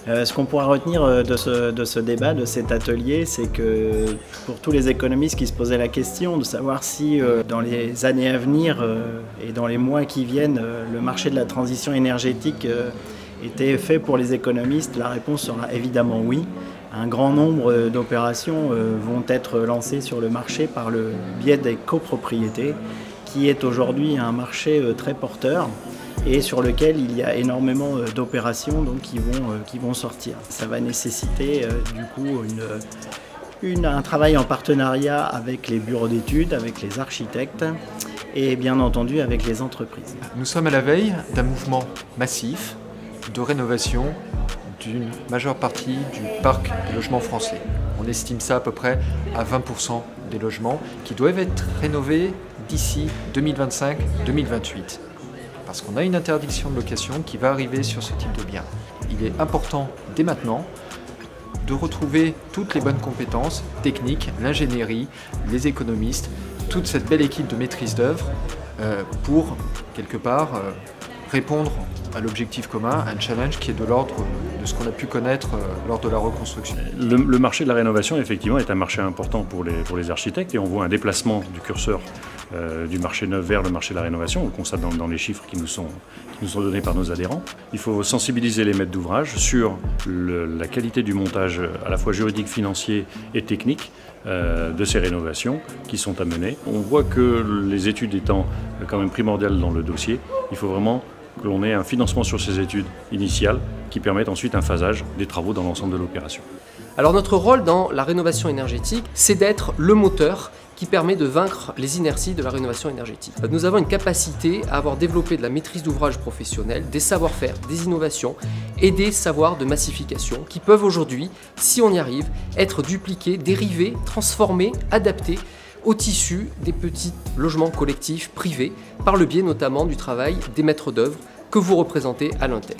Ce qu'on pourra retenir de ce débat, de cet atelier, c'est que pour tous les économistes qui se posaient la question de savoir si dans les années à venir et dans les mois qui viennent, le marché de la transition énergétique était fait pour les économistes, la réponse sera évidemment oui. Un grand nombre d'opérations vont être lancées sur le marché par le biais des copropriétés, qui est aujourd'hui un marché très porteur et sur lequel il y a énormément d'opérations qui vont sortir. Ça va nécessiter du coup un travail en partenariat avec les bureaux d'études, avec les architectes et bien entendu avec les entreprises. Nous sommes à la veille d'un mouvement massif de rénovation d'une majeure partie du parc de logements français. On estime ça à peu près à 20% des logements qui doivent être rénovés d'ici 2025-2028. Parce qu'on a une interdiction de location qui va arriver sur ce type de bien. Il est important dès maintenant de retrouver toutes les bonnes compétences techniques, l'ingénierie, les économistes, toute cette belle équipe de maîtrise d'œuvre pour quelque part répondre à l'objectif commun, un challenge qui est de l'ordre de ce qu'on a pu connaître lors de la reconstruction. Le marché de la rénovation, effectivement, est un marché important pour les architectes et on voit un déplacement du curseur du marché neuf vers le marché de la rénovation. On le constate dans les chiffres qui nous sont donnés par nos adhérents. Il faut sensibiliser les maîtres d'ouvrage sur la qualité du montage à la fois juridique, financier et technique de ces rénovations qui sont à mener. On voit que les études étant quand même primordiales dans le dossier, il faut vraiment que l'on ait un financement sur ces études initiales qui permettent ensuite un phasage des travaux dans l'ensemble de l'opération. Alors notre rôle dans la rénovation énergétique, c'est d'être le moteur qui permet de vaincre les inerties de la rénovation énergétique. Nous avons une capacité à avoir développé de la maîtrise d'ouvrage professionnelle, des savoir-faire, des innovations et des savoirs de massification qui peuvent aujourd'hui, si on y arrive, être dupliqués, dérivés, transformés, adaptés au tissu des petits logements collectifs privés, par le biais notamment du travail des maîtres d'œuvre que vous représentez à l'Intec.